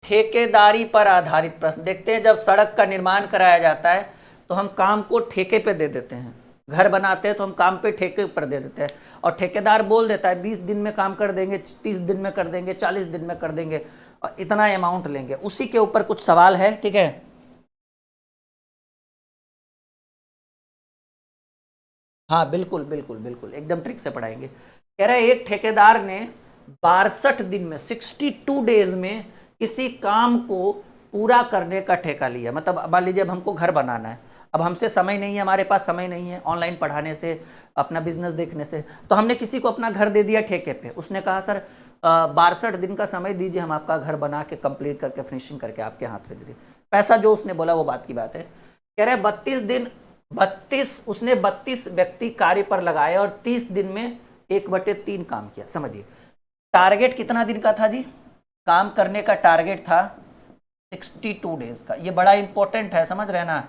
ठेकेदारी पर आधारित प्रश्न देखते हैं। जब सड़क का निर्माण कराया जाता है तो हम काम को ठेके पे दे देते हैं, घर बनाते हैं तो हम काम पे ठेके पर दे देते हैं, और ठेकेदार बोल देता है 20 दिन में काम कर देंगे, 30 दिन में कर देंगे, 40 दिन में कर देंगे और इतना अमाउंट लेंगे। उसी के ऊपर कुछ सवाल है, ठीक है। हाँ बिल्कुल बिल्कुल बिल्कुल, एकदम ट्रिक से पढ़ाएंगे। कह रहे हैं एक ठेकेदार ने 62 दिन में 62 डेज में किसी काम को पूरा करने का ठेका लिया। मतलब मान लीजिए अब हमको घर बनाना है, अब हमसे समय नहीं है, हमारे पास समय नहीं है ऑनलाइन पढ़ाने से, अपना बिजनेस देखने से, तो हमने किसी को अपना घर दे दिया ठेके पे। उसने कहा सर 62 दिन का समय दीजिए, हम आपका घर बना के कंप्लीट करके फिनिशिंग करके आपके हाथ में दे दिए। पैसा जो उसने बोला वो बात की बात है। कह रहे 32 दिन, 32 उसने 32 व्यक्ति कार्य पर लगाए और 30 दिन में 1/3 काम किया। समझिए टारगेट कितना दिन का था जी, काम करने का टारगेट था 62 डेज का। ये बड़ा इंपॉर्टेंट है, समझ रहे ना।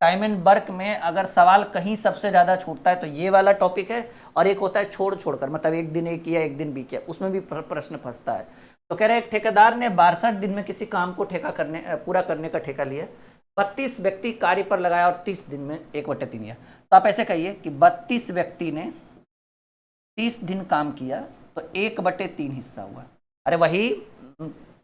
टाइम एंड वर्क में अगर सवाल कहीं सबसे ज्यादा छूटता है तो ये वाला टॉपिक है, और एक होता है छोड़ छोड़कर, मतलब एक दिन एक किया एक दिन बी किया, उसमें भी प्रश्न फंसता है। तो कह रहे हैं एक ठेकेदार ने 62 दिन में किसी काम को पूरा करने का ठेका लिया, 32 व्यक्ति कार्य पर लगाया और 30 दिन में 1/3 किया। तो आप ऐसे कहिए कि 32 व्यक्ति ने 30 दिन काम किया तो 1/3 हिस्सा हुआ। अरे वही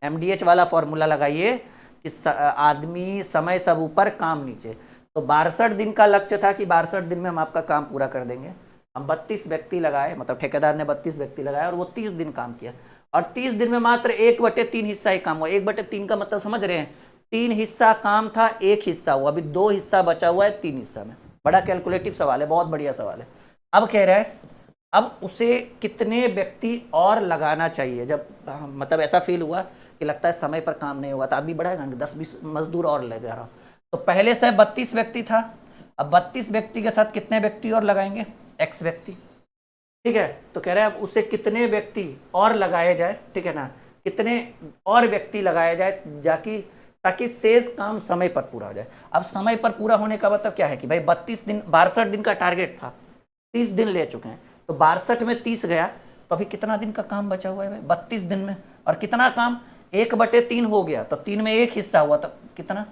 MDH वाला फॉर्मूला लगाइए कि आदमी समय सब ऊपर काम नीचे। तो 62 दिन का लक्ष्य था कि 62 दिन में हम आपका काम पूरा कर देंगे। हम 32 व्यक्ति लगाए, मतलब ठेकेदार ने 32 व्यक्ति लगाए और वो 30 दिन काम किया, और 30 दिन में मात्र 1/3 हिस्सा ही काम हुआ। 1/3 का मतलब समझ रहे हैं, 3 हिस्सा काम था, 1 हिस्सा हुआ, अभी 2 हिस्सा बचा हुआ है 3 हिस्सा में। बड़ा कैलकुलेटिव सवाल है, बहुत बढ़िया सवाल है। अब कह रहे हैं अब उसे कितने व्यक्ति और लगाना चाहिए। जब मतलब ऐसा फील हुआ कि लगता है समय पर काम नहीं होगा तो आदमी बढ़ाएगा, 10-20 मजदूर और लगा रहा। तो पहले से 32 व्यक्ति था, अब 32 व्यक्ति के साथ कितने व्यक्ति और लगाएंगे, X व्यक्ति, ठीक है। तो कह रहे हैं अब उसे कितने व्यक्ति और लगाए जाए, ठीक है ना, कितने और व्यक्ति लगाया जाए जाकि ताकि शेष काम समय पर पूरा हो जाए। अब समय पर पूरा होने का मतलब क्या है कि भाई 32 दिन, 62 दिन का टारगेट था, 30 दिन ले चुके हैं, तो 62 में 30 गया तो अभी कितना दिन का काम बचा हुआ है भाई, 32 दिन में। और कितना काम, 1/3 हो गया, तो 3 में 1 हिस्सा हुआ, तो कितना,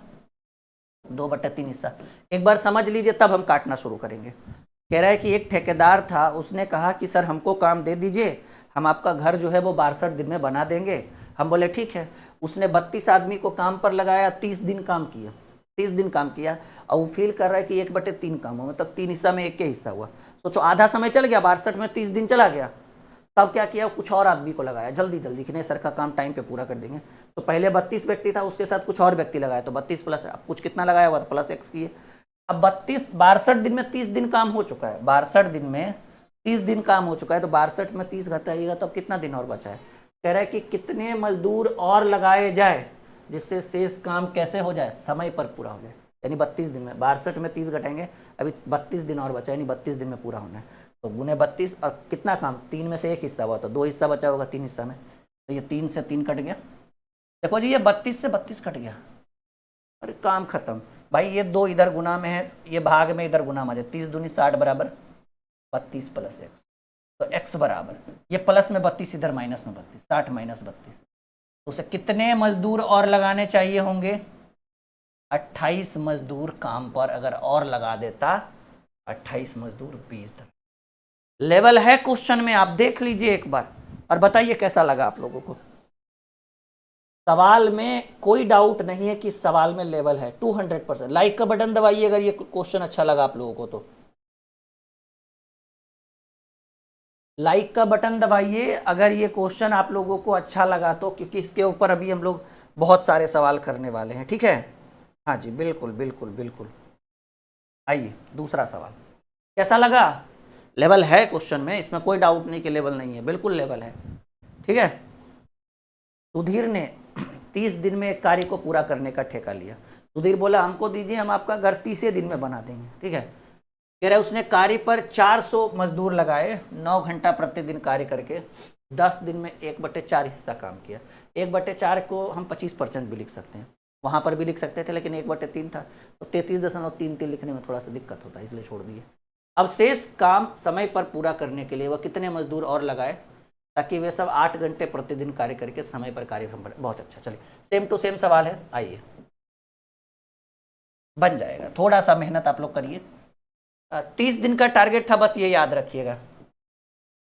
2/3 हिस्सा। एक बार समझ लीजिए तब हम काटना शुरू करेंगे। कह रहा है कि एक ठेकेदार था, उसने कहा कि सर हमको काम दे दीजिए, हम आपका घर जो है वो 62 दिन में बना देंगे। हम बोले ठीक है। उसने 32 आदमी को काम पर लगाया, 30 दिन काम किया, 30 दिन काम किया, और वो फील कर रहा है कि 1/3 काम हुआ, मतलब 3 हिस्सा में 1 के हिस्सा हुआ। सोचो आधा समय चल गया, 62 में 30 दिन चला गया। तब क्या किया, कुछ और आदमी को लगाया जल्दी जल्दी कि नहीं सर का काम टाइम पे पूरा कर देंगे। तो पहले 32 व्यक्ति था, उसके साथ कुछ और व्यक्ति लगाया, तो 32 प्लस अब कुछ कितना लगाया हुआ, तो +X किए। अब 62 दिन में 30 दिन काम हो चुका है, 62 दिन में 30 दिन काम हो चुका है, तो 62 में 30 घटाइएगा तो अब कितना दिन और बचा है। कह रहा है कि कितने मजदूर और लगाए जाए जिससे शेष काम कैसे हो जाए, समय पर पूरा हो जाए। यानी 32 दिन में 62 में 30 घटाएंगे, अभी 32 दिन और बचा, यानी 32 दिन में पूरा होना है। तो गुने 32, और कितना काम, 3 में से 1 हिस्सा हुआ, तो 2 हिस्सा बचा होगा 3 हिस्सा में, तो ये 3 से 3 कट गया। देखो जी ये 32 से 32 कट गया, अरे काम खत्म भाई। ये 2 इधर गुना में है, ये भाग में इधर गुना में है, 30 दूनी 60 बराबर 32 + X, तो X बराबर ये प्लस में 32 इधर माइनस में 32, 60 - 32। तो उसे कितने मजदूर और लगाने चाहिए होंगे, 28 मजदूर काम पर अगर और लगा देता, 28 मजदूर 20 लेवल है क्वेश्चन में, आप देख लीजिए एक बार और बताइए कैसा लगा आप लोगों को। सवाल में कोई डाउट नहीं है कि इस सवाल में लेवल है 200%। लाइक का बटन दबाइए अगर ये क्वेश्चन अच्छा लगा आप लोगों को तो, लाइक का बटन दबाइए अगर ये क्वेश्चन आप लोगों को अच्छा लगा तो, क्योंकि इसके ऊपर अभी हम लोग बहुत सारे सवाल करने वाले हैं, ठीक है। हाँ जी बिल्कुल बिल्कुल बिल्कुल। आइए दूसरा सवाल, कैसा लगा, लेवल है क्वेश्चन में, इसमें कोई डाउट नहीं कि लेवल नहीं है, बिल्कुल लेवल है, ठीक है। सुधीर ने 30 दिन में एक कार्य को पूरा करने का ठेका लिया। सुधीर बोला हमको दीजिए, हम आपका घर 30 दिन में बना देंगे, ठीक है। कह रहे उसने कार्य पर 400 मजदूर लगाए, 9 घंटा प्रतिदिन कार्य करके 10 दिन में 1/4 हिस्सा काम किया। 1/4 को हम 25% भी लिख सकते हैं, वहाँ पर भी लिख सकते थे, लेकिन 1/3 था तो 33.33 लिखने में थोड़ा सा दिक्कत होता है, इसलिए छोड़ दिए। अब शेष काम समय पर पूरा करने के लिए वह कितने मजदूर और लगाए, ताकि वे सब 8 घंटे प्रतिदिन कार्य करके समय पर कार्य संपन्न। बहुत अच्छा, चलिए सेम टू सेम सवाल है, आइए बन जाएगा, थोड़ा सा मेहनत आप लोग करिए। 30 दिन का टारगेट था, बस ये याद रखिएगा।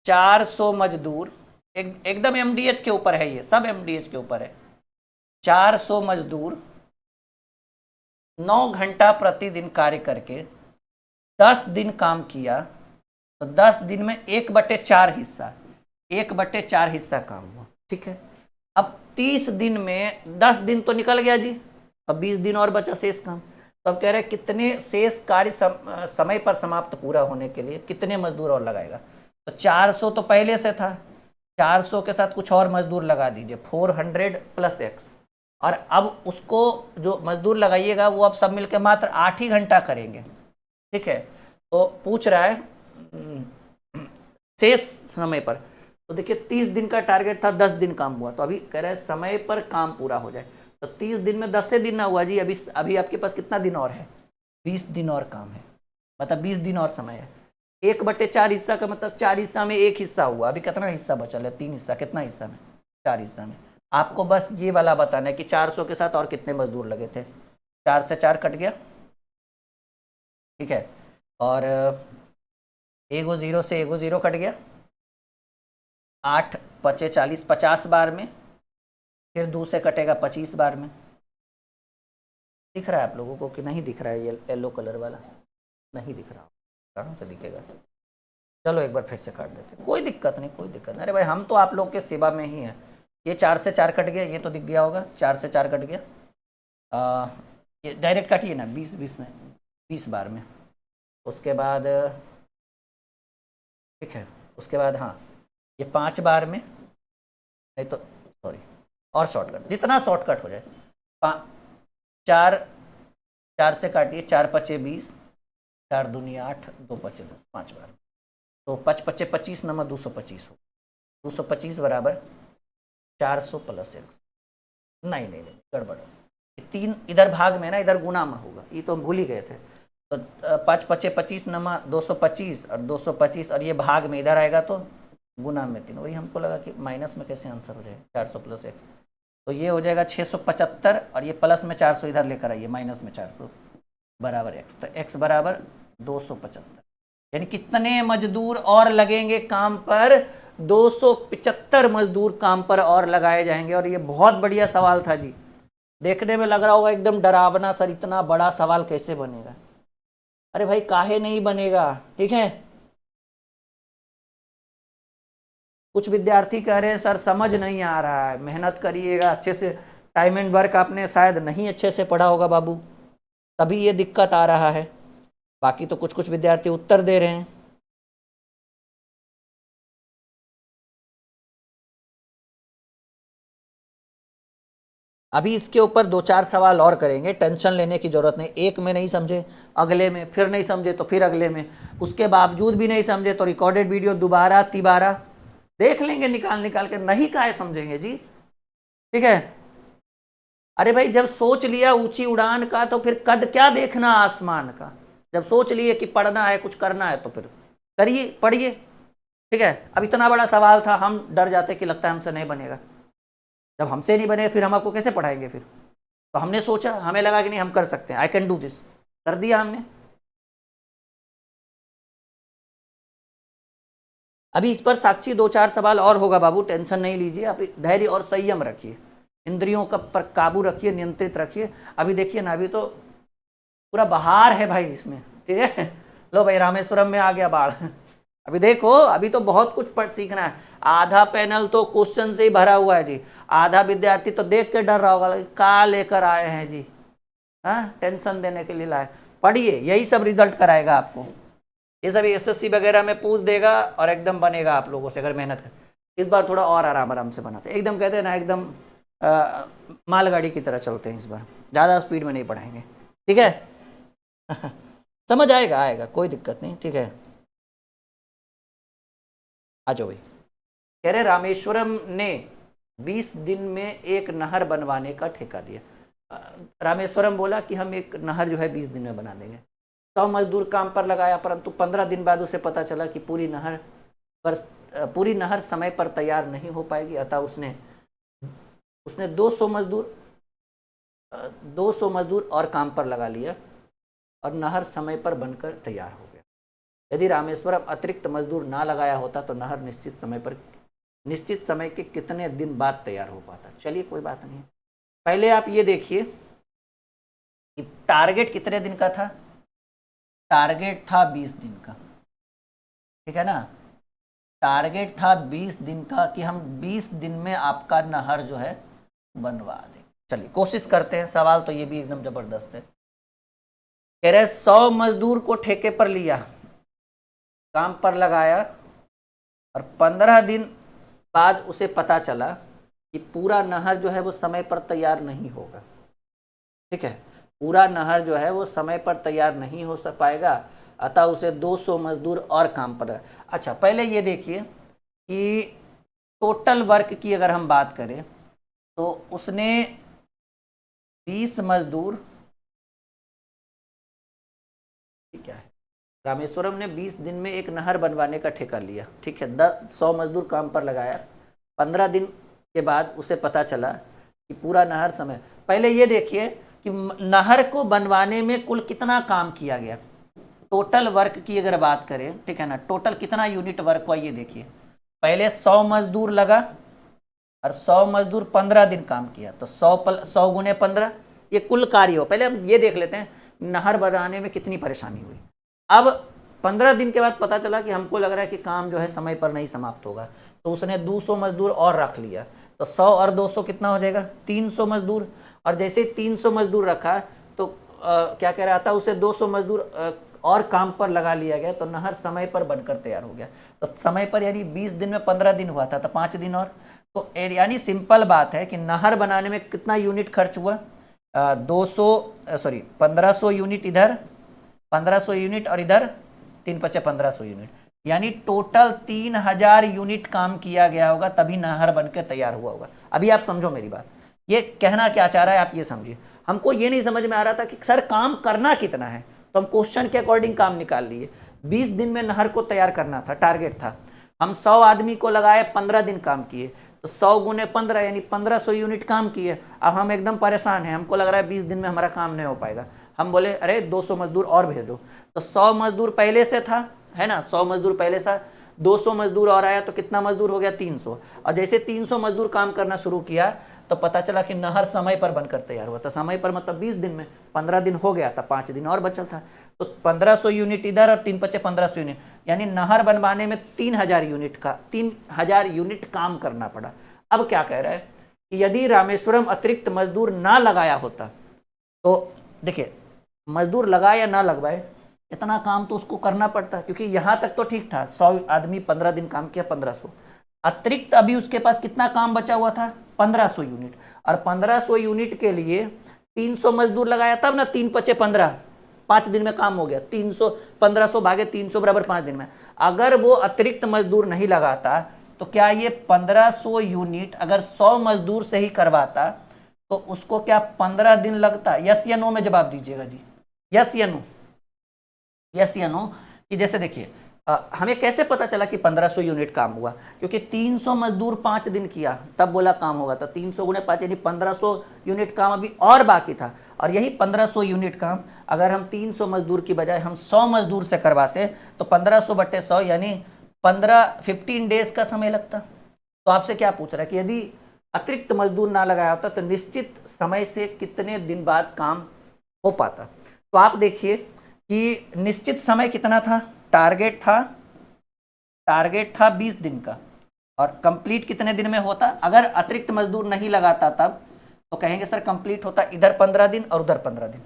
400 मजदूर, एकदम एमडीएच के ऊपर है, ये सब एमडीएच के ऊपर है। 400 मजदूर 9 घंटा प्रतिदिन कार्य करके 10 दिन काम किया, तो 10 दिन में 1/4 हिस्सा, 1/4 हिस्सा काम हुआ, ठीक है। अब 30 दिन में 10 दिन तो निकल गया जी, अब 20 दिन और बचा शेष काम। तो अब कह रहे हैं कितने शेष कार्य समय पर समाप्त पूरा होने के लिए कितने मजदूर और लगाएगा। तो 400 तो पहले से था, 400 के साथ कुछ और मजदूर लगा दीजिए, 400 + x, और अब उसको जो मजदूर लगाइएगा वो अब सब मिलकर मात्र 8 ही घंटा करेंगे, ठीक है। तो पूछ रहा है शेष समय पर, तो देखिए 30 दिन का टारगेट था, 10 दिन काम हुआ, तो अभी कह रहा है समय पर काम पूरा हो जाए। तो 30 दिन में 10 से दिन ना हुआ जी, अभी आपके पास कितना दिन और है, 20 दिन और काम है, मतलब 20 दिन और समय है। 1/4 हिस्सा का मतलब 4 हिस्सा में 1 हिस्सा हुआ, अभी कितना हिस्सा बचल है, 3 हिस्सा, कितना हिस्सा में, 4 हिस्सा में। आपको बस ये वाला बताना है कि 400 के साथ और कितने मजदूर लगे थे। 4 से 4 कट गया, ठीक है, और एगो 0 से एगो 0 कट गया, 8 × 5 = 40, 50 बार में, फिर 2 से कटेगा 25 बार में। दिख रहा है आप लोगों को कि नहीं दिख रहा है, ये येलो कलर वाला नहीं दिख रहा, कहाँ से दिखेगा। चलो एक बार फिर से काट देते, कोई दिक्कत नहीं, कोई दिक्कत नहीं। अरे भाई हम तो आप लोग के सेवा में ही हैं। ये 4 से 4 कट गया, ये तो दिख गया होगा, 4 से 4 कट गया, ये डायरेक्ट काटिए ना, 20 में 20 बार में। उसके बाद ठीक है, उसके बाद हाँ ये 5 बार में, नहीं तो सॉरी और शॉर्टकट, जितना शॉर्टकट हो जाए। 4 से काटिए, 4 × 5 = 20, 4 × 2 = 8, 2 × 5 = 10, 5 बार। तो 5 × 5 = 25, 9 × 225 हो, 225 बराबर 400 + x। नहीं गड़बड़, 3 इधर भाग में ना, इधर गुना में होगा, ये तो हम भूल ही गए थे। तो 5 × 5 = 25, 9 × 225 और 225, और ये भाग में इधर आएगा तो गुना में 3। वही हमको लगा कि माइनस में कैसे आंसर हो जाएगा, 400 + x, तो ये हो जाएगा 675, और ये प्लस में 400 इधर लेकर आइए, माइनस में 400 बराबर x। तो x बराबर 275, यानी कितने मजदूर और लगेंगे काम पर, 275 मजदूर काम पर और लगाए जाएंगे। और ये बहुत बढ़िया सवाल था जी, देखने में लग रहा होगा एकदम डरावना सर, इतना बड़ा सवाल कैसे बनेगा। अरे भाई काहे नहीं बनेगा, ठीक है। कुछ विद्यार्थी कह रहे हैं सर समझ नहीं आ रहा है, मेहनत करिएगा अच्छे से, टाइम एंड वर्क आपने शायद नहीं अच्छे से पढ़ा होगा बाबू, तभी ये दिक्कत आ रहा है। बाकी तो कुछ कुछ विद्यार्थी उत्तर दे रहे हैं। अभी इसके ऊपर 2-4 सवाल और करेंगे, टेंशन लेने की जरूरत नहीं। एक में नहीं समझे अगले में, फिर नहीं समझे तो फिर अगले में, उसके बावजूद भी नहीं समझे तो रिकॉर्डेड वीडियो दोबारा तिबारा देख लेंगे, निकाल के, नहीं काहे समझेंगे जी, ठीक है। अरे भाई जब सोच लिया ऊंची उड़ान का, तो फिर कद क्या देखना आसमान का। जब सोच लिए कि पढ़ना है, कुछ करना है, तो फिर करिए, पढ़िए, ठीक है। अब इतना बड़ा सवाल था, हम डर जाते कि लगता है हमसे नहीं बनेगा। जब हमसे नहीं बने फिर हम आपको कैसे पढ़ाएंगे फिर। तो हमने सोचा, हमें लगा कि नहीं हम कर सकते हैं, आई कैन डू दिस, कर दिया हमने। अभी इस पर साक्षी 2-4 सवाल और होगा बाबू, टेंशन नहीं लीजिए, आप धैर्य और संयम रखिए, इंद्रियों का पर काबू रखिए, नियंत्रित रखिए। अभी देखिए ना, अभी तो पूरा बहार है भाई इसमें, ठीक है। लो भाई रामेश्वरम में आ गया बाढ़। अभी देखो, अभी तो बहुत कुछ पढ़ सीखना है। आधा पैनल तो क्वेश्चन से ही भरा हुआ है जी, आधा विद्यार्थी तो देख के डर रहा होगा क्या लेकर आए हैं जी, हाँ टेंशन देने के लिए लाए। पढ़िए, यही सब रिजल्ट कराएगा आपको, ये सब एसएससी वगैरह में पूछ देगा और एकदम बनेगा आप लोगों से अगर मेहनत कर। इस बार थोड़ा और आराम से बनाते, एकदम कहते हैं ना, एकदम मालगाड़ी की तरह चलते हैं इस बार, ज़्यादा स्पीड में नहीं पढ़ाएंगे, ठीक है। समझ आएगा, कोई दिक्कत नहीं, ठीक है। आ जाओ भाई। कह रहे रामेश्वरम ने 20 दिन में एक नहर बनवाने का ठेका दिया। रामेश्वरम बोला कि हम एक नहर जो है 20 दिन में बना देंगे। 100 मजदूर काम पर लगाया, परंतु 15 दिन बाद उसे पता चला कि पूरी नहर पर पूरी नहर समय पर तैयार नहीं हो पाएगी, अतः उसने 200 मजदूर और काम पर लगा लिया और नहर समय पर बनकर तैयार हो गया। यदि रामेश्वरम अतिरिक्त मजदूर ना लगाया होता तो नहर निश्चित समय के कितने दिन बाद तैयार हो पाता। चलिए कोई बात नहीं, पहले आप ये देखिए कि टारगेट कितने दिन का था। टारगेट था 20 दिन का, ठीक है ना। टारगेट था 20 दिन का कि हम 20 दिन में आपका नहर जो है बनवा दें। चलिए कोशिश करते हैं। सवाल तो ये भी एकदम जबरदस्त है। कह रहे 100 मजदूर को ठेके पर लिया, काम पर लगाया और 15 दिन बाद उसे पता चला कि पूरा नहर जो है वो समय पर तैयार नहीं होगा। ठीक है, पूरा नहर जो है वो समय पर तैयार नहीं हो पाएगा, अतः उसे 200 मजदूर और काम पर। अच्छा, पहले ये देखिए कि टोटल वर्क की अगर हम बात करें तो उसने 20 मजदूर, क्या है, रामेश्वरम ने 20 दिन में एक नहर बनवाने का ठेका लिया। ठीक है, 100 मजदूर काम पर लगाया। 15 दिन के बाद उसे पता चला कि पूरा नहर समय। पहले ये देखिए कि नहर को बनवाने में कुल कितना काम किया गया। टोटल वर्क की अगर बात करें, ठीक है ना, टोटल कितना यूनिट वर्क हुआ ये देखिए। पहले 100 मजदूर लगा और 100 मजदूर 15 दिन काम किया, तो 100 गुने 15 ये कुल कार्य हो। पहले हम ये देख लेते हैं नहर बनाने में कितनी परेशानी हुई। अब 15 दिन के बाद पता चला कि हमको लग रहा है कि काम जो है समय पर नहीं समाप्त होगा, तो उसने 200 मजदूर और रख लिया। तो 100 और 200 कितना हो जाएगा, 300 मजदूर। और जैसे 300 मजदूर रखा तो क्या कह रहा था, उसे 200 मजदूर और काम पर लगा लिया गया, तो नहर समय पर बनकर तैयार हो गया। तो समय पर यानी 20 दिन में 15 दिन हुआ था, तो 5 दिन और। तो यानी सिंपल बात है कि नहर बनाने में कितना यूनिट खर्च हुआ, 1500 यूनिट इधर, 1500 यूनिट और इधर 3 × 5 = 1500 यूनिट, यानी टोटल 3000 यूनिट काम किया गया होगा, तभी नहर बनकर तैयार हुआ होगा। अभी आप समझो मेरी बात, ये कहना क्या चाह रहा है आप ये समझिए। हमको ये नहीं समझ में आ रहा था कि सर काम करना कितना है, तो हम क्वेश्चन के अकॉर्डिंग काम निकाल लिए। 20 दिन में नहर को तैयार करना था, टारगेट था। हम 100 आदमी को लगाए, 15 दिन काम किए, तो 100 गुने 15 यानी 1500 यूनिट काम किए। अब हम एकदम परेशान हैं, हमको लग रहा है 20 दिन में हमारा काम नहीं हो पाएगा। हम बोले अरे 200 मजदूर और भेजो, तो 100 मजदूर पहले से था, है ना, 100 मजदूर पहले से, 200 मजदूर और आया, तो कितना मजदूर हो गया, 300। और जैसे 300 मजदूर काम करना शुरू किया तो पता चला कि नहर समय पर बनकर तैयार हुआ था। समय पर मतलब 20 दिन में, 15 दिन हो गया था, 5 दिन और बचल था, तो 1500 यूनिट इधर और 3 × 5 = 1500 यूनिट, यानी नहर बनवाने में 3000 यूनिट काम करना पड़ा। अब क्या कह रहा है कि यदि रामेश्वरम अतिरिक्त मजदूर ना लगाया होता, तो देखिए मजदूर लगाए या ना लगवाए, इतना काम तो उसको करना पड़ता, क्योंकि यहाँ तक तो ठीक था, 100 आदमी 15 दिन काम किया, 1500 अतिरिक्त। अभी उसके पास कितना काम बचा हुआ था, 1500 यूनिट, और 1500 यूनिट के लिए 300 मजदूर लगाया, तब ना 3 × 5 = 15, 5 दिन में काम हो गया। 1500 भागे 300 बराबर 5 दिन में। अगर वो अतिरिक्त मजदूर नहीं लगाता तो क्या ये 1500 यूनिट अगर 100 मजदूर से ही करवाता तो उसको क्या 15 दिन लगता? यस या नो में जवाब दीजिएगा जी, यस या नो, यस या नो। कि जैसे देखिए हमें कैसे पता चला कि 1500 यूनिट काम हुआ, क्योंकि 300 मजदूर 5 दिन किया तब बोला काम होगा, तो 300 गुणे 5 यानी 1500 यूनिट काम अभी और बाकी था। और यही 1500 यूनिट काम अगर हम 300 मजदूर की बजाय हम 100 मजदूर से करवाते तो 1500/100 यानी 15 डेज का समय लगता। तो आपसे क्या पूछ रहा है कि यदि अतिरिक्त मजदूर ना लगाया होता तो निश्चित समय से कितने दिन बाद काम हो पाता। तो आप देखिए कि निश्चित समय कितना था, टारगेट था 20 दिन का, और कंप्लीट कितने दिन में होता? अगर अतिरिक्त मजदूर नहीं लगाता तब तो कहेंगे सर कंप्लीट होता इधर 15 दिन और उधर 15 दिन,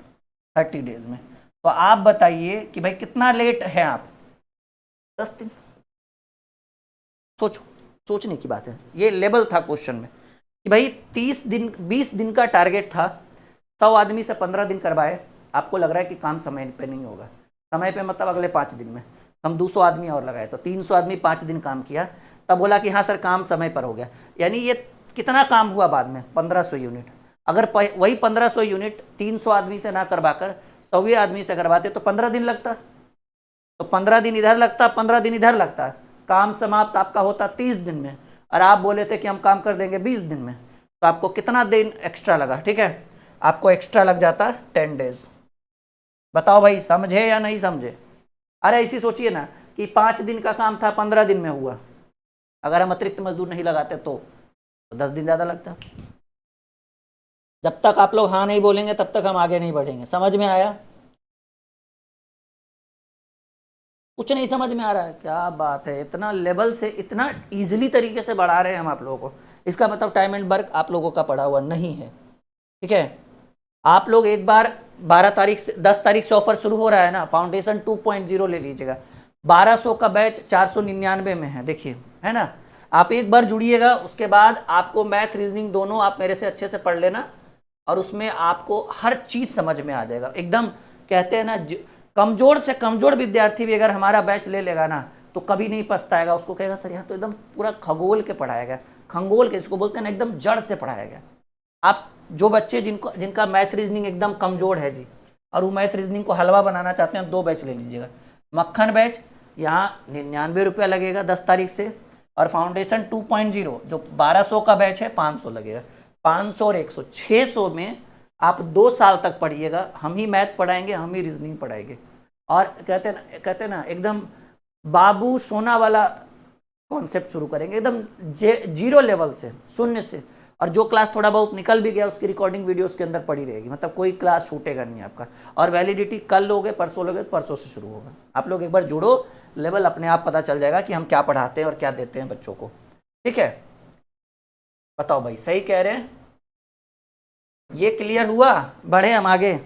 30 डेज में। तो आप बताइए कि भाई कितना लेट है आप, 10 दिन। सोचो, सोचने की बात है, ये लेवल था क्वेश्चन में कि भाई 20 दिन का टारगेट था, 100 आदमी से 15 दिन करवाए, आपको लग रहा है कि काम समय पे नहीं होगा, समय पे मतलब अगले 5 दिन में हम 200 आदमी और लगाए, तो 300 आदमी 5 दिन काम किया, तब बोला कि हाँ सर काम समय पर हो गया। यानी ये कितना काम हुआ बाद में, 1500 यूनिट। अगर वही 1500 यूनिट 300 आदमी से ना करवाकर 100 आदमी से करवाते तो 15 दिन लगता, तो 15 दिन इधर लगता, 15 दिन इधर लगता, काम समाप्त आपका होता 30 दिन में और आप बोले थे कि हम काम कर देंगे 20 दिन में, तो आपको कितना दिन एक्स्ट्रा लगा? ठीक है, आपको एक्स्ट्रा लग जाता 10 डेज। बताओ भाई, समझे या नहीं समझे? अरे ऐसी सोचिए ना कि 5 दिन का काम था 15 दिन में हुआ, अगर हम अतिरिक्त मजदूर नहीं लगाते तो 10 दिन ज़्यादा लगता। जब तक आप लोग हाँ नहीं बोलेंगे तब तक हम आगे नहीं बढ़ेंगे। समझ में आया? कुछ नहीं समझ में आ रहा है? क्या बात है, इतना लेवल से इतना इजीली तरीके से बढ़ा रहे हैं हम आप लोगों को। इसका मतलब टाइम एंड वर्क आप लोगों का पड़ा हुआ नहीं है। ठीक है, आप लोग एक बार 12 तारीख से 10 तारीख से ऑफर शुरू हो रहा है ना, फाउंडेशन 2.0 ले लीजिएगा। 1200 का बैच 499 में है, देखिए है ना। आप एक बार जुड़िएगा, उसके बाद आपको मैथ रीजनिंग दोनों आप मेरे से अच्छे से पढ़ लेना और उसमें आपको हर चीज़ समझ में आ जाएगा एकदम। कहते हैं ना, कमजोर से कमजोर विद्यार्थी भी अगर हमारा बैच ले लेगा ना तो कभी नहीं पछताएगा। उसको कहेगा सर यहाँ तो एकदम पूरा खगोल के पढ़ाया गया, खंगोल के जिसको बोलते हैं ना, एकदम जड़ से पढ़ाया गया। आप जो बच्चे जिनका मैथ रीजनिंग एकदम कमजोर है जी, और वो मैथ रीजनिंग को हलवा बनाना चाहते हैं, 2 बैच ले लीजिएगा। मक्खन बैच यहाँ 99 रुपया लगेगा 10 तारीख से, और फाउंडेशन 2.0 जो 1200 का बैच है 500 लगेगा। 500 और 100 600 में आप 2 साल तक पढ़िएगा। हम ही मैथ पढ़ाएंगे, हम ही रीजनिंग पढ़ाएंगे। और कहते ना एकदम बाबू सोना वाला कॉन्सेप्ट शुरू करेंगे, एकदम जीरो लेवल से, शून्य से। और जो क्लास थोड़ा बहुत निकल भी गया उसकी रिकॉर्डिंग वीडियोस के अंदर पड़ी रहेगी, मतलब कोई क्लास छूटेगा नहीं आपका। और वैलिडिटी कल लोगे परसों लोगे, परसों से शुरू होगा। आप लोग एक बार जुड़ो, लेवल अपने आप पता चल जाएगा कि हम क्या पढ़ाते हैं और क्या देते हैं बच्चों को। ठीक है, बताओ भाई, सही कह रहे हैं? ये क्लियर हुआ? बढ़े हम आगे।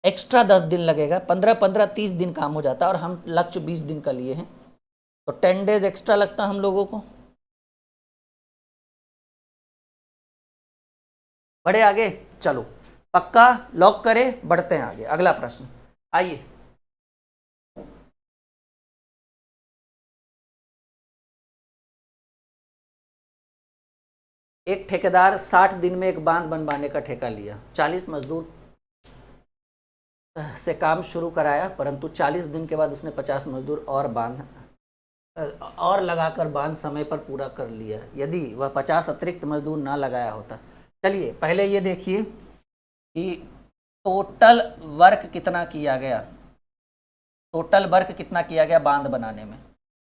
एक्स्ट्रा 10 दिन लगेगा, 15-15 30 दिन काम हो जाता है, और हम लक्ष्य 20 दिन का लिए हैं, तो 10 डेज एक्स्ट्रा लगता हम लोगों को। बढ़े आगे, चलो पक्का लॉक करें, बढ़ते हैं आगे। अगला प्रश्न आइए। एक ठेकेदार 60 दिन में एक बांध बनवाने का ठेका लिया, 40 मजदूर से काम शुरू कराया, परंतु 40 दिन के बाद उसने 50 मजदूर और लगाकर बांध समय पर पूरा कर लिया। यदि वह 50 अतिरिक्त मजदूर ना लगाया होता। चलिए पहले ये देखिए कि टोटल वर्क कितना किया गया, टोटल वर्क कितना किया गया बांध बनाने में।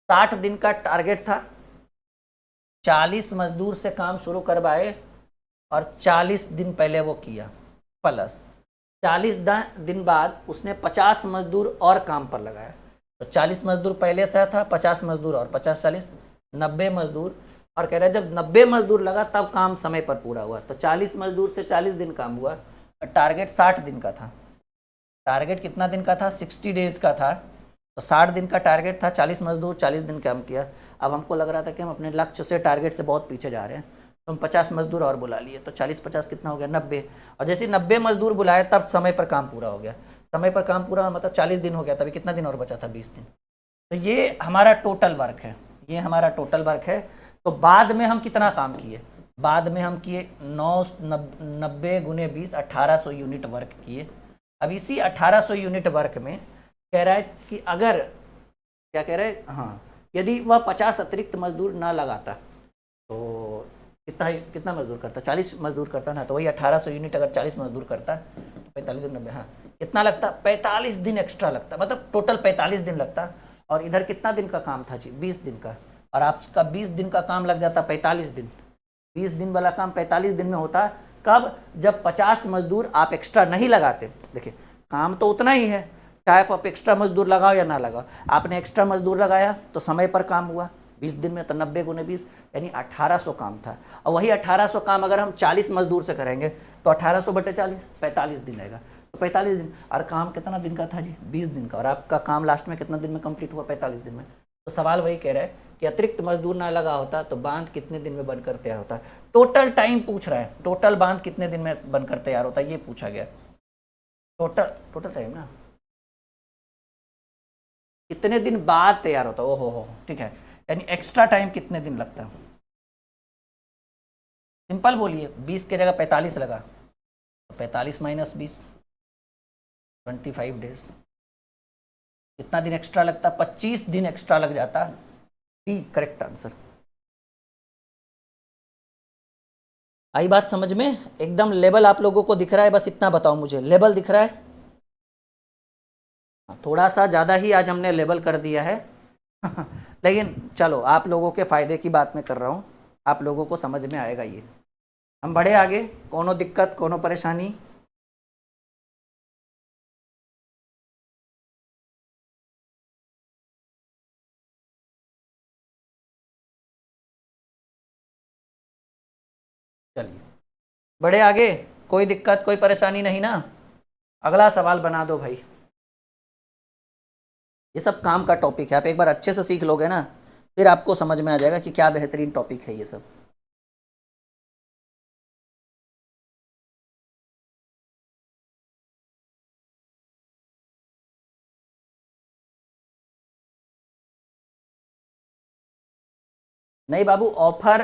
60 दिन का टारगेट था, 40 मजदूर से काम शुरू करवाए और 40 दिन पहले वो किया, प्लस 40 दिन बाद उसने 50 मजदूर और काम पर लगाया। तो 40 मजदूर पहले से था, 50 मजदूर और 50 40 90 मजदूर। और कह रहे जब 90 मजदूर लगा तब काम समय पर पूरा हुआ। तो 40 मजदूर से 40 दिन काम हुआ, टारगेट 60 दिन का था। टारगेट कितना दिन का था? 60 डेज का था। तो 60 दिन का टारगेट था, 40 मजदूर 40 दिन काम किया। अब हमको लग रहा था कि हम अपने लक्ष्य से, टारगेट से बहुत पीछे जा रहे हैं, तो हम 50 मजदूर और बुला लिए। तो 40-50 कितना हो गया? 90। और जैसे 90 मजदूर बुलाए तब समय पर काम पूरा हो गया। समय पर काम पूरा मतलब 40 दिन हो गया, तभी कितना दिन और बचा था? 20 दिन। तो ये हमारा टोटल वर्क है, ये हमारा टोटल वर्क है। तो बाद में हम कितना काम किए? बाद में हम किए 90 गुने 20 1800 यूनिट वर्क किए। अब इसी 1800 यूनिट वर्क में कह रहा है कि अगर, क्या कह रहा है, हाँ, यदि वह 50 अतिरिक्त मजदूर ना लगाता तो कितना मजदूर करता? 40 मजदूर करता ना, तो वही 1800 यूनिट अगर 40 मजदूर करता, 45 90, हाँ कितना लगता? 45 दिन एक्स्ट्रा लगता, मतलब टोटल 45 दिन लगता। और इधर कितना दिन का काम था जी? 20 दिन का। और आपका 20 दिन का काम लग जाता 45 दिन। 20 दिन वाला काम 45 दिन में होता। कब? जब 50 मजदूर आप एक्स्ट्रा नहीं लगाते। देखिए काम तो उतना ही है, चाहे आप एक्स्ट्रा मजदूर लगाओ या ना लगाओ। आपने एक्स्ट्रा मजदूर लगाया तो समय पर काम हुआ 20 दिन में, तो 90 गुने 20 यानी 1800 काम था। और वही 1800 काम अगर हम 40 मजदूर से करेंगे तो 1800 बटे 40 45 दिन आएगा। तो 45 दिन, और काम कितना दिन का था जी? 20 दिन का। और आपका काम लास्ट में कितना दिन में कंप्लीट हुआ? 45 दिन में। तो सवाल वही कह रहा है कि अतिरिक्त मजदूर ना लगा होता तो बांध कितने दिन में बनकर तैयार होता। टोटल टाइम पूछ रहा है, टोटल बांध कितने दिन में बनकर तैयार होता है, ये पूछा गया। टोटल टाइम ना, कितने दिन बाद तैयार होता? ओहो हो, ठीक है, यानी एक्स्ट्रा टाइम कितने दिन लगता है? सिंपल बोलिए, 20 की जगह 45 लगा, 45 माइनस 20 25 डेज। कितना दिन एक्स्ट्रा लगता? 25 दिन एक्स्ट्रा लग जाता। B correct answer. आई बात समझ में? एकदम लेवल आप लोगों को दिख रहा है? बस इतना बताओ मुझे, लेवल दिख रहा है? थोड़ा सा ज़्यादा ही आज हमने लेवल कर दिया है लेकिन चलो, आप लोगों के फायदे की बात मैं कर रहा हूँ, आप लोगों को समझ में आएगा ये। हम बढ़े आगे, कोनो दिक्कत, कोनो परेशानी? चलिए बढ़े आगे, कोई दिक्कत कोई परेशानी नहीं ना? अगला सवाल बना दो भाई। ये सब काम का टॉपिक है, आप एक बार अच्छे से सीख लोगे ना, फिर आपको समझ में आ जाएगा कि क्या बेहतरीन टॉपिक है ये सब। नहीं बाबू, ऑफर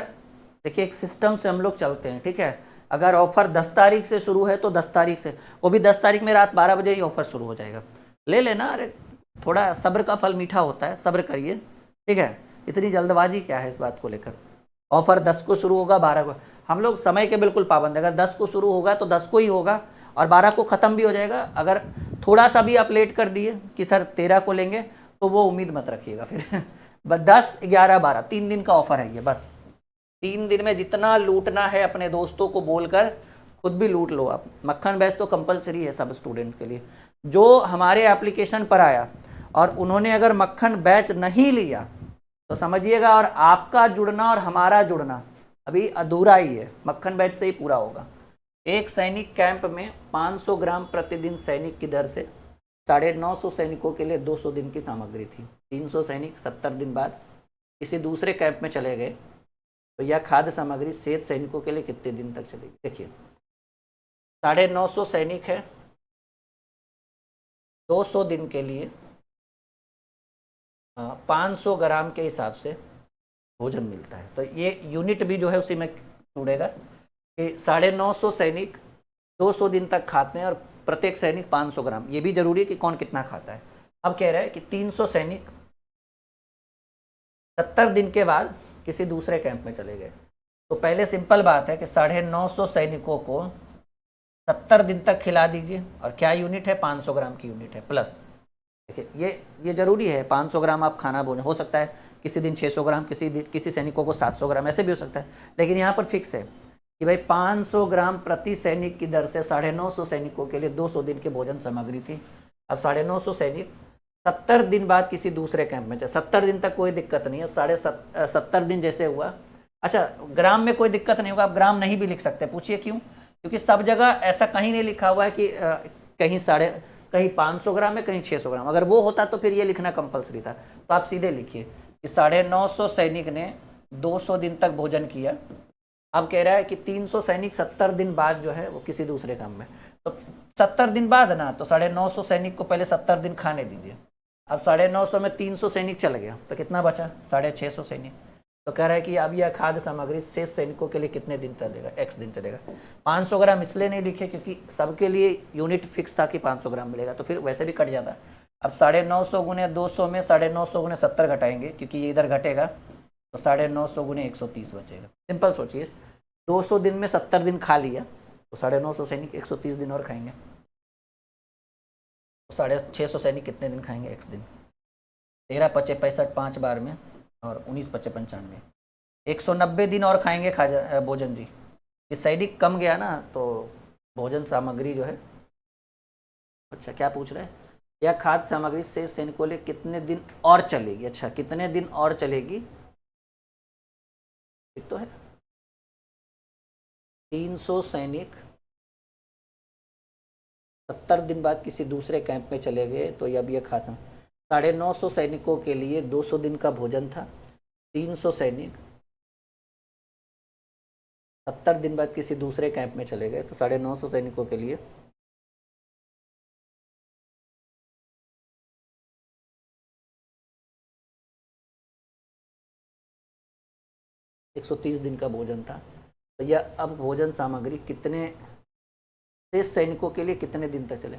देखिए, एक सिस्टम से हम लोग चलते हैं, ठीक है? अगर ऑफर 10 तारीख से शुरू है तो 10 तारीख से, वो भी 10 तारीख में रात 12 बजे ही ऑफर शुरू हो जाएगा। ले लेना, अरे थोड़ा सब्र का फल मीठा होता है, सब्र करिए, ठीक है? इतनी जल्दबाजी क्या है इस बात को लेकर? ऑफर 10 को शुरू होगा, 12 को। हम लोग समय के बिल्कुल पाबंद है, अगर 10 को शुरू होगा तो 10 को ही होगा, और 12 को ख़त्म भी हो जाएगा। अगर थोड़ा सा भी आप लेट कर दिए कि सर 13 को लेंगे, तो वो उम्मीद मत रखिएगा फिर 10, 11, 12 3 दिन का ऑफर है ये, बस 3 दिन में जितना लूटना है अपने दोस्तों को बोलकर खुद भी लूट लो आप। मक्खन बैच तो कंपलसरी है सब स्टूडेंट्स के लिए। जो हमारे एप्लीकेशन पर आया और उन्होंने अगर मक्खन बैच नहीं लिया तो समझिएगा, और आपका जुड़ना और हमारा जुड़ना अभी अधूरा ही है, मक्खन बैच से ही पूरा होगा। एक सैनिक कैंप में 500 ग्राम प्रतिदिन सैनिक की दर से 950 सैनिकों के लिए 200 दिन की सामग्री थी। 300 सैनिक 70 दिन बाद किसी दूसरे कैंप में चले गए, तो यह खाद्य सामग्री शेष सैनिकों के लिए कितने दिन तक चलेगी? देखिए, 950 सैनिक है, 200 दिन के लिए 500 ग्राम के हिसाब से भोजन मिलता है। तो ये यूनिट भी जो है उसी में जुड़ेगा कि 950 सैनिक 200 दिन तक खाते हैं, और प्रत्येक सैनिक 500 ग्राम। ये भी जरूरी है कि कौन कितना खाता है। अब कह रहा है कि 300 सैनिक 70 दिन के बाद किसी दूसरे कैंप में चले गए। तो पहले सिंपल बात है कि 950 सैनिकों को 70 दिन तक खिला दीजिए, और क्या यूनिट है? 500 ग्राम की यूनिट है। प्लस देखिए, ये जरूरी है, 500 ग्राम आप खाना भोजन, हो सकता है किसी दिन 600 ग्राम, किसी सैनिकों को 700 ग्राम, ऐसे भी हो सकता है। लेकिन यहाँ पर फिक्स है कि भाई 500 ग्राम प्रति सैनिक की दर से 950 सैनिकों के लिए 200 दिन की भोजन सामग्री थी। अब 950 सैनिक 70 दिन बाद किसी दूसरे कैंप में, 70 दिन तक कोई दिक्कत नहीं है। 70 दिन जैसे हुआ, अच्छा ग्राम में कोई दिक्कत नहीं होगा, आप ग्राम नहीं भी लिख सकते। पूछिए क्यों? क्योंकि सब जगह ऐसा कहीं नहीं लिखा हुआ है कि कहीं 500 ग्राम है, कहीं 600 ग्राम। अगर वो होता तो फिर ये लिखना कंपलसरी था। तो आप सीधे लिखिए कि 950 सैनिक ने 200 दिन तक भोजन किया। अब कह रहा है कि 300 सैनिक 70 दिन बाद जो है वो किसी दूसरे काम में, तो 70 दिन बाद ना, तो 950 सैनिक को पहले 70 दिन खाने दीजिए। अब 950 में 300 सैनिक चल गया, तो कितना बचा? 650 सैनिक। तो कह रहा है कि अब यह खाद्य सामग्री शेष सैनिकों के लिए कितने दिन चलेगा? x दिन चलेगा। 500 ग्राम इसलिए नहीं लिखे क्योंकि सबके लिए यूनिट फिक्स था कि 500 ग्राम मिलेगा, तो फिर वैसे भी कट जाता। अब 950 गुने 200 में 950 गुने 70 घटाएंगे, क्योंकि ये इधर घटेगा, तो 950 गुने 130 बचेगा। सिंपल सोचिए, 200 दिन में 70 दिन खा लिया, तो 950 सैनिक 130 दिन और खाएंगे, तो 650 सैनिक कितने दिन खाएंगे? x दिन। 13 पचे 65 5 बार में, और 19 पचे 95, 190 दिन और खाएंगे भोजन जी। इस सैनिक कम गया ना, तो भोजन सामग्री जो है, अच्छा क्या पूछ रहे हैं? यह खाद्य सामग्री से सैनिकों लिए कितने दिन और चलेगी? अच्छा, कितने दिन और चलेगी? ठीक तो है। 300 सैनिक 70 दिन बाद किसी दूसरे कैंप में चले गए, तो अब यह खाद्य 950 सैनिकों के लिए 200 दिन का भोजन था। 300 सैनिक 70 दिन बाद किसी दूसरे कैंप में चले गए, तो 950 सैनिकों के लिए 130 दिन का भोजन था। तो यह अब भोजन सामग्री कितने शेष सैनिकों के लिए कितने दिन तक चले?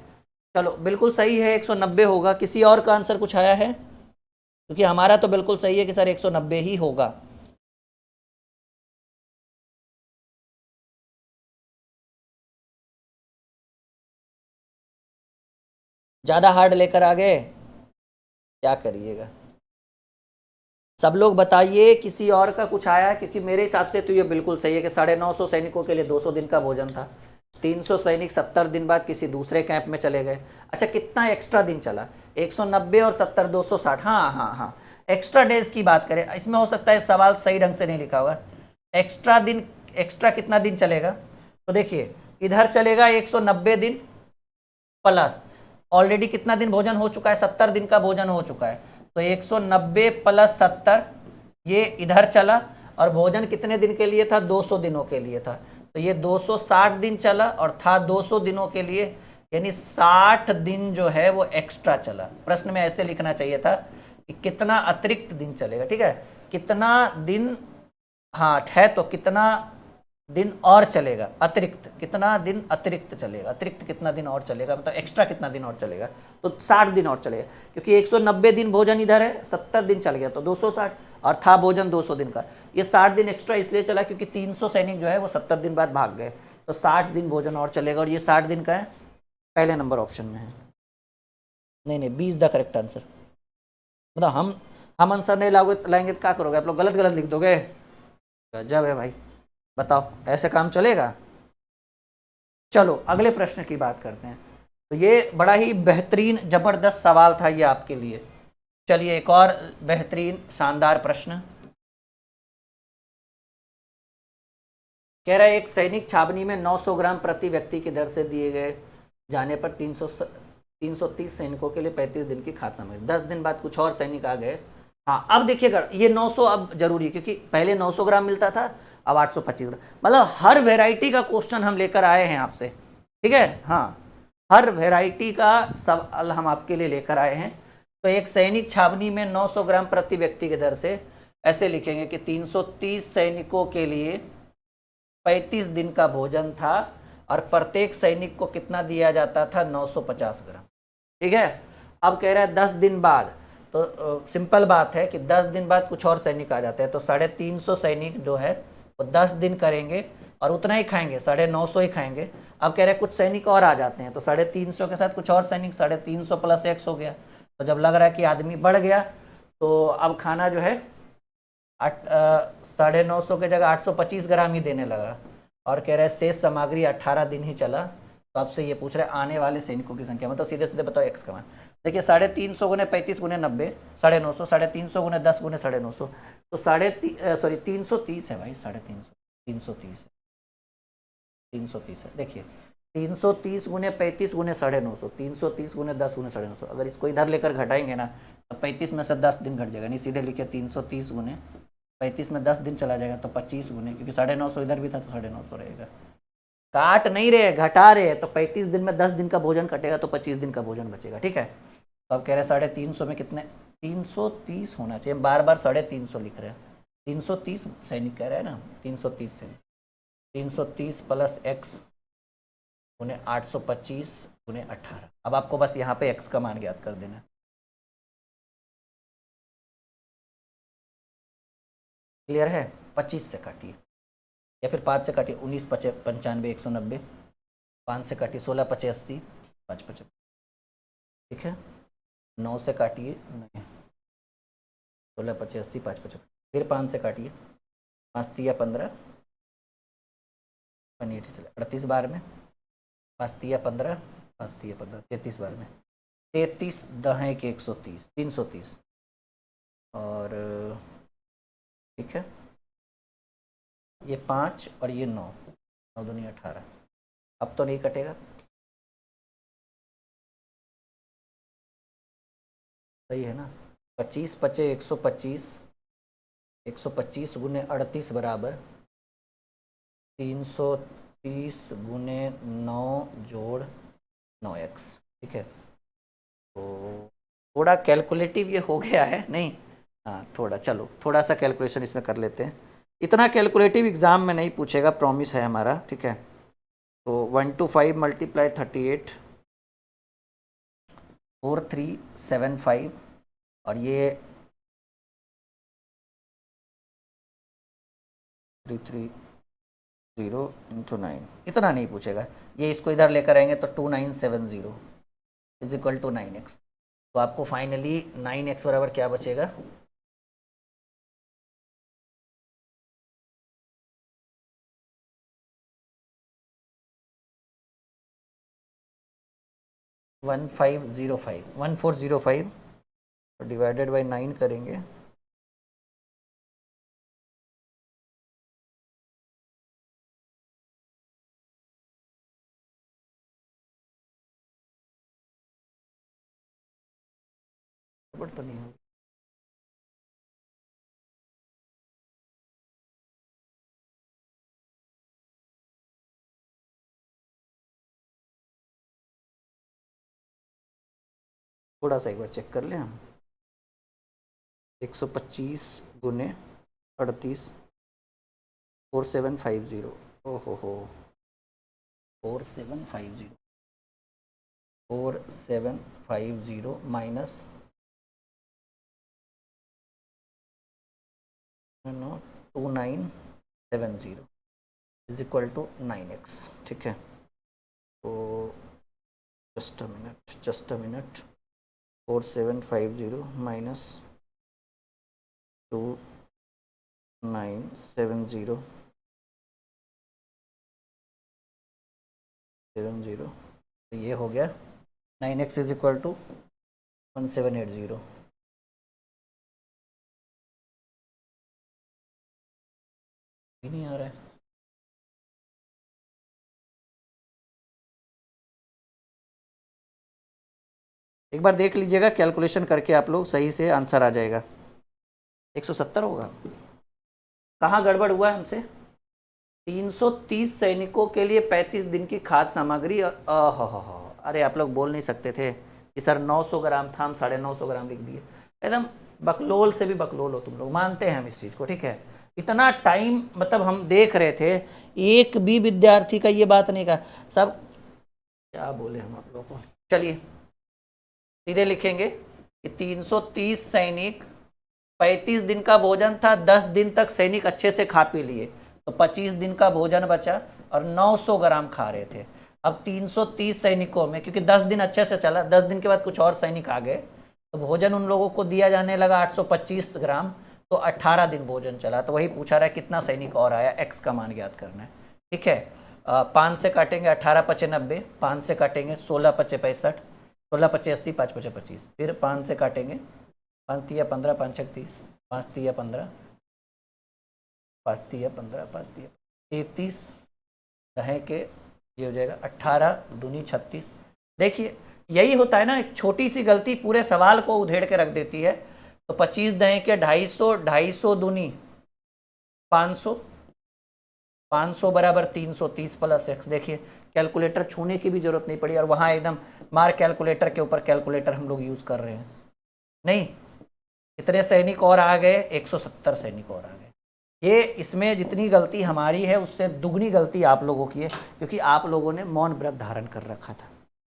चलो बिल्कुल सही है, 190 होगा। किसी और का आंसर कुछ आया है? क्योंकि हमारा तो बिल्कुल सही है कि सर 190 ही होगा। ज़्यादा हार्ड लेकर आ गए, क्या करिएगा। सब लोग बताइए किसी और का कुछ आया है? क्योंकि मेरे हिसाब से तो ये बिल्कुल सही है कि 950 सैनिकों के लिए 200 दिन का भोजन था। 300 सैनिक 70 दिन बाद किसी दूसरे कैंप में चले गए। अच्छा, कितना एक्स्ट्रा दिन चला? 190 और 70, 260। हाँ हाँ हाँ, एक्स्ट्रा डेज की बात करें, इसमें हो सकता है सवाल सही ढंग से नहीं लिखा हुआ। एक्स्ट्रा दिन, एक्स्ट्रा कितना दिन चलेगा? तो देखिए, इधर चलेगा 190 दिन प्लस ऑलरेडी कितना दिन भोजन हो चुका है? 70 दिन का भोजन हो चुका है। तो 190 प्लस 70, ये इधर चला, और भोजन कितने दिन के लिए था? 200 दिनों के लिए था। तो ये 260 दिन चला और था 200 दिनों के लिए, यानी 60 दिन जो है वो एक्स्ट्रा चला। प्रश्न में ऐसे लिखना चाहिए था कि कितना अतिरिक्त दिन चलेगा, ठीक है, कितना दिन, हाँ है, तो कितना दिन और चलेगा, अतिरिक्त कितना दिन अतिरिक्त चलेगा, अतिरिक्त कितना दिन और चलेगा, मतलब एक्स्ट्रा कितना दिन और चलेगा। तो 60 दिन और चलेगा, क्योंकि 190 दिन भोजन इधर है, 70 दिन चल गया तो 260, और था भोजन 200 दिन का। ये 60 दिन एक्स्ट्रा इसलिए चला क्योंकि 300 सैनिक जो है वो 70 दिन बाद भाग गए, तो 60 दिन भोजन और चलेगा। और ये 60 दिन का है, पहले नंबर ऑप्शन में है। नहीं नहीं, 20 द करेक्ट आंसर। मतलब हम आंसर नहीं लाएंगे तो क्या करोगे आप लोग? गलत गलत लिख दोगे? गजब है भाई, बताओ ऐसे काम चलेगा? चलो अगले प्रश्न की बात करते हैं। तो ये बड़ा ही बेहतरीन जबरदस्त सवाल था ये आपके लिए। चलिए एक और बेहतरीन शानदार प्रश्न कह रहा है, एक सैनिक छावनी में 900 ग्राम प्रति व्यक्ति की दर से दिए गए जाने पर 330 सैनिकों के लिए 35 दिन की खाद्य सामग्री। 10 दिन बाद कुछ और सैनिक आ गए। हाँ, अब देखिएगा, ये 900 अब जरूरी है क्योंकि पहले 900 ग्राम मिलता था, अब 825 ग्राम। मतलब हर वेराइटी का क्वेश्चन हम लेकर आए हैं आपसे, ठीक है। हाँ, हर वेराइटी का सवाल हम आपके लिए लेकर आए हैं। तो एक सैनिक छावनी में 900 ग्राम प्रति व्यक्ति की दर से ऐसे लिखेंगे कि 330 सैनिकों के लिए 35 दिन का भोजन था, और प्रत्येक सैनिक को कितना दिया जाता था? 950 ग्राम, ठीक है। अब कह रहा है 10 दिन बाद, तो सिंपल बात है कि 10 दिन बाद कुछ और सैनिक आ जाते हैं, तो 350 सैनिक जो है वो 10 दिन करेंगे और उतना ही खाएंगे, 950 ही खाएंगे। अब कह रहे हैं कुछ सैनिक और आ जाते हैं, तो 350 के साथ कुछ और सैनिक, 350 प्लस एक्स हो गया। तो जब लग रहा है कि आदमी बढ़ गया, तो अब खाना जो है 950 के जगह 825 ग्राम ही देने लगा। और कह रहा है शेष सामग्री 18 दिन ही चला। तो आपसे ये पूछ रहे हैं आने वाले सैनिकों की संख्या, मतलब सीधे सीधे बताओ एक्स का मान। देखिए 350 गुने 35 गुने 90, 950, 350 गुने 10 गुने 950, तो 330 है भाई, 350, 330 है, 330 है। देखिए 330 गुने 35 गुने 950, 330 गुने 10 गुने 950। अगर इसको इधर लेकर घटाएंगे ना, तो 35 में से 10 दिन घट जाएगा, नहीं सीधे लिखे 330 गुने 35 में 10 दिन चला जाएगा, तो 25 गुने, क्योंकि 950 इधर भी था तो 950 रहेगा। काट नहीं रहे, घटा रहे, तो 35 दिन में 10 दिन का भोजन कटेगा तो 25 दिन का भोजन बचेगा, ठीक है। तो अब कह रहे हैं 350 में कितने? 330 होना चाहिए, बार बार 350 लिख रहे हैं। 330 सैनिक कह रहे हैं ना, 330 सैनिक, 330 प्लस एक्स गुने 825 गुने 18। अब आपको बस यहाँ पे एक्स का मान ज्ञात कर देना। क्लियर है? 25 से काटिए या फिर 5 से काटिए, 19 पचे 95 190, 5 से काटिए 16 पचे 80, 5 पचे, ठीक है। 9 से काटिए, नहीं 16 पचे 80, 5 पचे, फिर 5 से काटिए, 5 तिया 15, 38 बार में, 5 तिया 15, 5 तिया 15, 33 बार में, 33 दहें के 130, 330, और ठीक है, ये 5 और ये 9, 9 दूनी 18। अब तो नहीं कटेगा, सही है ना। 25 पचे 125, 125 गुने 38 बराबर 330 गुने 9 जोड़ 9x, ठीक है। तो थोड़ा कैलकुलेटिव ये हो गया है, नहीं? हाँ थोड़ा, चलो थोड़ा सा कैलकुलेशन इसमें कर लेते हैं। इतना कैलकुलेटिव एग्जाम में नहीं पूछेगा, प्रॉमिस है हमारा, ठीक है। तो 1 to 5 मल्टीप्लाई 38, 4375 और ये 330 × 9, इतना नहीं पूछेगा। ये इसको इधर लेकर आएंगे तो 2970 = 9x। तो आपको फाइनली 9x बराबर क्या बचेगा, 1405 डिवाइडेड बाई 9 करेंगे, तो नहीं होगा। थोड़ा सा एक बार चेक कर लें हम। 125 गुने 38 4750, ओहो हो 4750 माइनस 2970 = 9x। ठीक है, तो जस्ट अ मिनट 4750 माइनस 2970 तो ये हो गया 9x = 1780। नहीं आ रहा है, एक बार देख लीजिएगा कैलकुलेशन करके, आप लोग सही से आंसर आ जाएगा। 170 होगा। कहाँ गड़बड़ हुआ है हमसे, 330 सैनिकों के लिए 35 दिन की खाद्य सामग्री। अरे आप लोग बोल नहीं सकते थे कि सर 900 ग्राम था, हम 950 ग्राम लिख दिए। एकदम बकलोल से भी बकलोल हो तुम लोग, मानते हैं हम इस चीज़ को। ठीक है, इतना टाइम मतलब हम देख रहे थे, एक भी विद्यार्थी का ये बात नहीं कहा। सब क्या बोले हम आप लोगों को। चलिए सीधे लिखेंगे कि 330 सैनिक, 35 दिन का भोजन था, 10 दिन तक सैनिक अच्छे से खा पी लिए, तो 25 दिन का भोजन बचा और 900 ग्राम खा रहे थे। अब 330 सैनिकों में, क्योंकि 10 दिन अच्छे से चला, 10 दिन के बाद कुछ और सैनिक आ गए, तो भोजन उन लोगों को दिया जाने लगा 825 ग्राम, तो 18 दिन भोजन चला। तो वही पूछा रहा है कितना सैनिक और आया, एक्स का मान ज्ञात करना है। ठीक है, 5 से काटेंगे 18 × 5 = 90, 5 से काटेंगे 16 × 5 = 65, 16 × 5 = 80, 5 × 5 = 25, फिर 5 से काटेंगे 5 × 3 = 15, 5 × 6 = 30, 5 × 3 = 15, 5 × 3 = 15, 5 × 3 = 33, कहें कि ये हो जाएगा 18 दूनी 36। देखिए यही होता है ना, एक छोटी सी गलती पूरे सवाल को उधेड़ के रख देती है। तो 25 दहें के 250, 250 दूनी 500, 500 बराबर 330 + x। देखिए कैलकुलेटर छूने की भी जरूरत नहीं पड़ी, और वहाँ एकदम मार कैलकुलेटर के ऊपर कैलकुलेटर हम लोग यूज़ कर रहे हैं। नहीं, इतने सैनिक और आ गए, 170 सैनिक और आ गए। ये इसमें जितनी गलती हमारी है उससे दुगनी गलती आप लोगों की है, क्योंकि आप लोगों ने मौन व्रत धारण कर रखा था।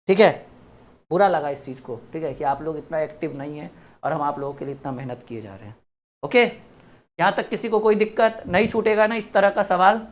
ठीक है, बुरा लगा इस चीज़ को। ठीक है, कि आप लोग इतना एक्टिव नहीं है और हम आप लोगों के लिए इतना मेहनत किए जा रहे हैं। ओके, यहाँ तक किसी को कोई दिक्कत नहीं, छूटेगा ना इस तरह का सवाल।